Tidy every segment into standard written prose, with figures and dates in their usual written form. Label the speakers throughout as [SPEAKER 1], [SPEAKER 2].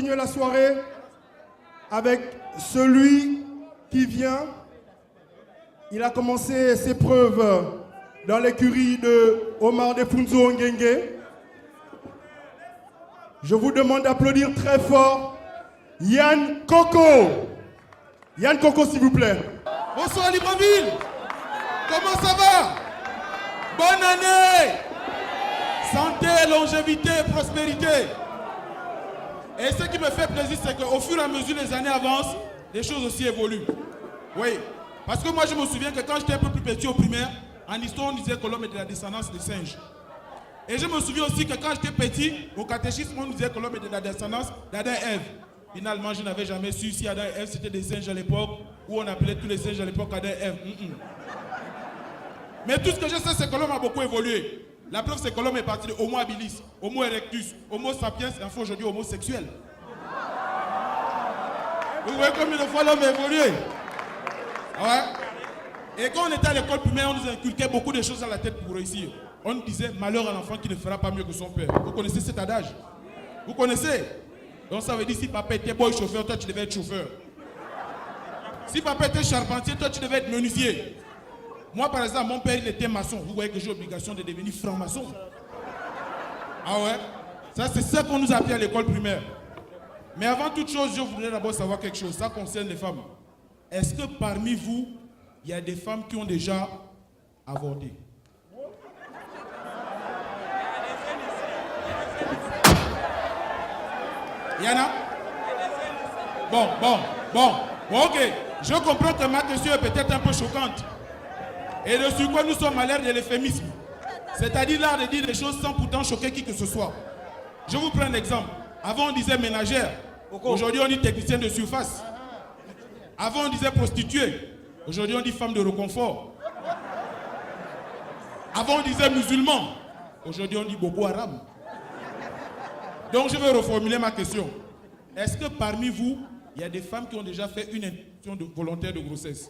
[SPEAKER 1] continuer la soirée avec celui qui vient. Il a commencé ses preuves dans l'écurie de Omar Defunzo Nguenge. Je vous demande d'applaudir très fort Yann Koko. Yann Koko, s'il vous plaît.
[SPEAKER 2] Bonsoir Libreville. Comment ça va? Bonne année. Santé, longévité, prospérité. Et ce qui me fait plaisir, c'est qu'au fur et à mesure les années avancent, les choses aussi évoluent. Oui. Parce que moi, je me souviens que quand j'étais un peu plus petit au primaire, en histoire, on disait que l'homme est de la descendance des singes. Et je me souviens aussi que quand j'étais petit, au catéchisme, on disait que l'homme est de la descendance d'Adam et Ève. Finalement, je n'avais jamais su si Adam et Ève c'était des singes à l'époque, ou on appelait tous les singes à l'époque Adam et Ève. Mais tout ce que je sais, c'est que l'homme a beaucoup évolué. La preuve, c'est que l'homme est parti de Homo habilis, Homo erectus, Homo sapiens, et enfin aujourd'hui homosexuel. Vous voyez combien de fois l'homme a évolué? Ouais. Et quand on était à l'école primaire, on nous inculquait beaucoup de choses à la tête pour réussir. On disait malheur à l'enfant qui ne fera pas mieux que son père. Vous connaissez cet adage? Vous connaissez? Donc ça veut dire si papa était boy chauffeur, toi tu devais être chauffeur. Si papa était charpentier, toi tu devais être menuisier. Moi par exemple, mon père il était maçon. Vous voyez que j'ai l'obligation de devenir franc-maçon. Ah ouais? Ça c'est ça qu'on nous a appris à l'école primaire. Mais avant toute chose, je voudrais d'abord savoir quelque chose. Ça concerne les femmes. Est-ce que parmi vous, il y a des femmes qui ont déjà avorté? Il y en a? Bon, ok. Je comprends que ma question est peut-être un peu choquante. Et de sur quoi nous sommes à l'ère de l'euphémisme. C'est-à-dire l'art de dire des choses sans pourtant choquer qui que ce soit. Je vous prends un exemple. Avant on disait ménagère. Aujourd'hui on dit technicien de surface. Avant on disait prostituée. Aujourd'hui on dit femme de reconfort. Avant on disait musulman. Aujourd'hui on dit Boko Haram. Donc je vais reformuler ma question. Est-ce que parmi vous, il y a des femmes qui ont déjà fait une interruption volontaire de grossesse?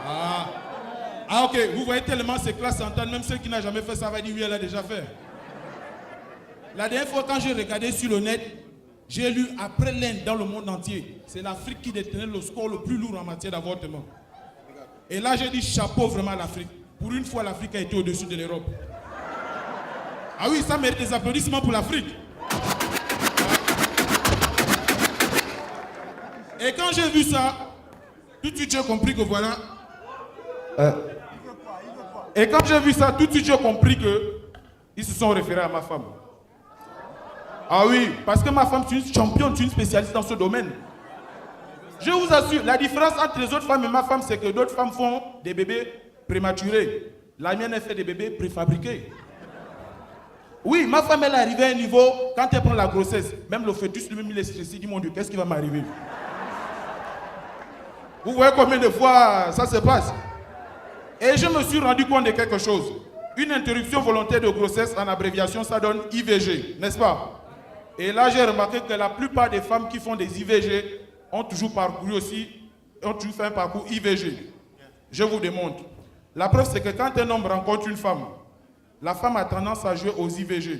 [SPEAKER 2] Ah ok, vous voyez tellement ces classes s'entendent, même ceux qui n'ont jamais fait ça va dire oui, elle a déjà fait. La dernière fois quand j'ai regardé sur le net, j'ai lu après l'Inde dans le monde entier, c'est l'Afrique qui détenait le score le plus lourd en matière d'avortement. Et là j'ai dit chapeau vraiment à l'Afrique. Pour une fois l'Afrique a été au-dessus de l'Europe. Ah oui, ça mérite des applaudissements pour l'Afrique. Et quand j'ai vu ça, tout de suite j'ai compris que voilà. Et quand j'ai vu ça, tout de suite j'ai compris que ils se sont référés à ma femme. Ah oui, parce que ma femme, c'est une championne, c'est une spécialiste dans ce domaine. Je vous assure, la différence entre les autres femmes et ma femme, c'est que d'autres femmes font des bébés prématurés. La mienne, elle fait des bébés préfabriqués. Oui, ma femme, elle est arrivée à un niveau, quand elle prend la grossesse, même le fœtus lui-même, il est stressé, il dit mon Dieu, qu'est-ce qui va m'arriver? Vous voyez combien de fois ça se passe? Et je me suis rendu compte de quelque chose. Une interruption volontaire de grossesse, en abréviation, ça donne IVG, n'est-ce pas? Et là, j'ai remarqué que la plupart des femmes qui font des IVG ont toujours fait un parcours IVG. Je vous démontre. La preuve, c'est que quand un homme rencontre une femme, la femme a tendance à jouer aux IVG,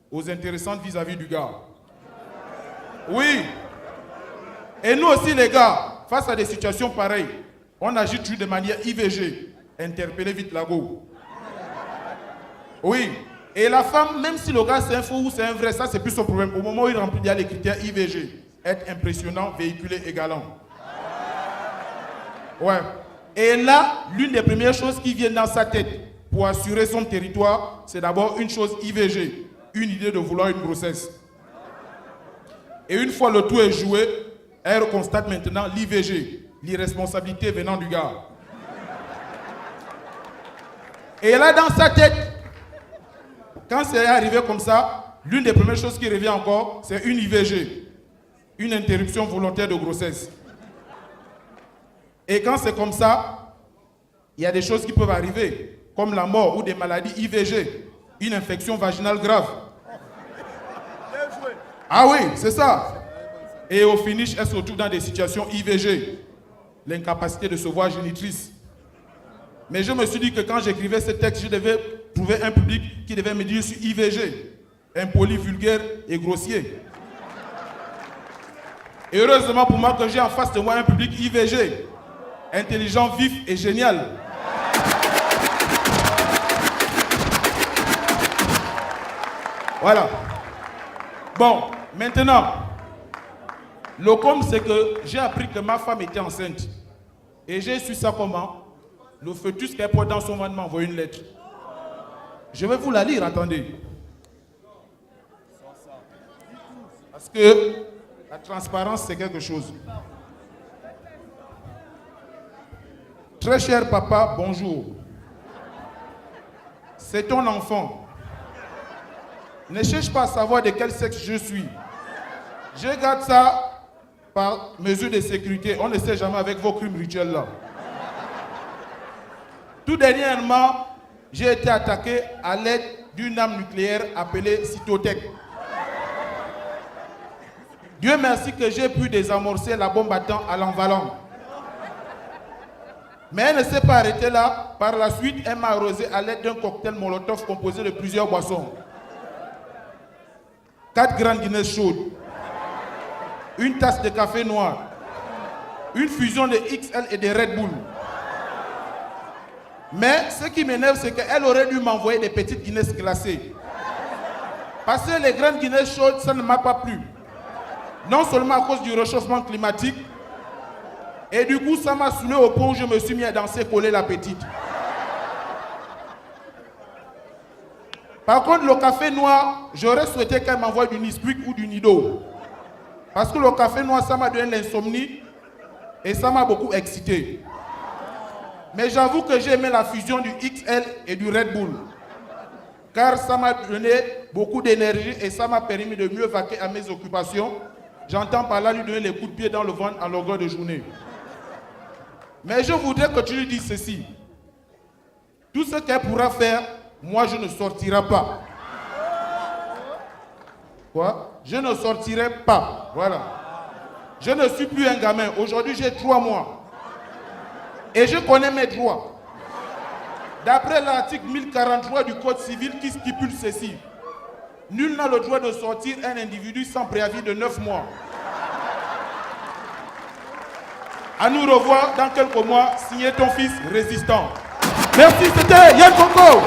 [SPEAKER 2] aux intéressantes vis-à-vis du gars. Oui. Et nous aussi, les gars, face à des situations pareilles, on agit toujours de manière IVG. Interpeller vite la go. Oui. Et la femme, même si le gars c'est un faux ou c'est un vrai, ça c'est plus son problème. Au moment où il remplit bien les critères IVG, être impressionnant, véhiculé et galant. Ouais. Et là, l'une des premières choses qui viennent dans sa tête pour assurer son territoire, c'est d'abord une chose IVG, une idée de vouloir une grossesse. Et une fois le tout est joué, elle constate maintenant l'IVG, l'irresponsabilité venant du gars. Et là, dans sa tête, quand c'est arrivé comme ça, l'une des premières choses qui revient encore, c'est une IVG, une interruption volontaire de grossesse. Et quand c'est comme ça, il y a des choses qui peuvent arriver, comme la mort ou des maladies IVG, une infection vaginale grave. Ah oui, c'est ça. Et au finish, elle se retrouve dans des situations IVG, l'incapacité de se voir génitrice. Mais je me suis dit que quand j'écrivais ce texte, je devais trouver un public qui devait me dire sur IVG, impoli, vulgaire et grossier. Et heureusement pour moi que j'ai en face de moi un public IVG, intelligent, vif et génial. Voilà. Bon, maintenant, le com, c'est que j'ai appris que ma femme était enceinte. Et j'ai su ça comment? Le fœtus qu'elle porte dans son ventre m'a envoyé une lettre. Je vais vous la lire, attendez. Parce que la transparence, c'est quelque chose. Très cher papa, bonjour. C'est ton enfant. Ne cherche pas à savoir de quel sexe je suis. Je garde ça par mesure de sécurité. On ne sait jamais avec vos crimes rituels là. Tout dernièrement, j'ai été attaqué à l'aide d'une arme nucléaire appelée Cytotech. Dieu merci que j'ai pu désamorcer la bombe à temps à l'envalant. Mais elle ne s'est pas arrêtée là. Par la suite, elle m'a arrosé à l'aide d'un cocktail Molotov composé de plusieurs boissons. 4 grandes Guinness chaudes, une tasse de café noir, une fusion de XL et de Red Bull. Mais ce qui m'énerve, c'est qu'elle aurait dû m'envoyer des petites Guinness glacées. Parce que les grandes Guinness chaudes, ça ne m'a pas plu. Non seulement à cause du réchauffement climatique, et du coup, ça m'a saoulé au point où je me suis mis à danser coller la petite. Par contre, le café noir, j'aurais souhaité qu'elle m'envoie du Nesquik ou du Nido. Parce que le café noir, ça m'a donné l'insomnie et ça m'a beaucoup excité. Mais j'avoue que j'ai aimé la fusion du XL et du Red Bull. Car ça m'a donné beaucoup d'énergie et ça m'a permis de mieux vaquer à mes occupations. J'entends par là lui donner les coups de pied dans le ventre en longueur de journée. Mais je voudrais que tu lui dises ceci. Tout ce qu'elle pourra faire, moi je ne sortirai pas. Quoi? Je ne sortirai pas. Voilà. Je ne suis plus un gamin. Aujourd'hui j'ai 3 mois. Et je connais mes droits. D'après l'article 1043 du Code civil qui stipule ceci. Nul n'a le droit de sortir un individu sans préavis de 9 mois. À nous revoir dans quelques mois, signé ton fils résistant. Merci, c'était Yann Coco.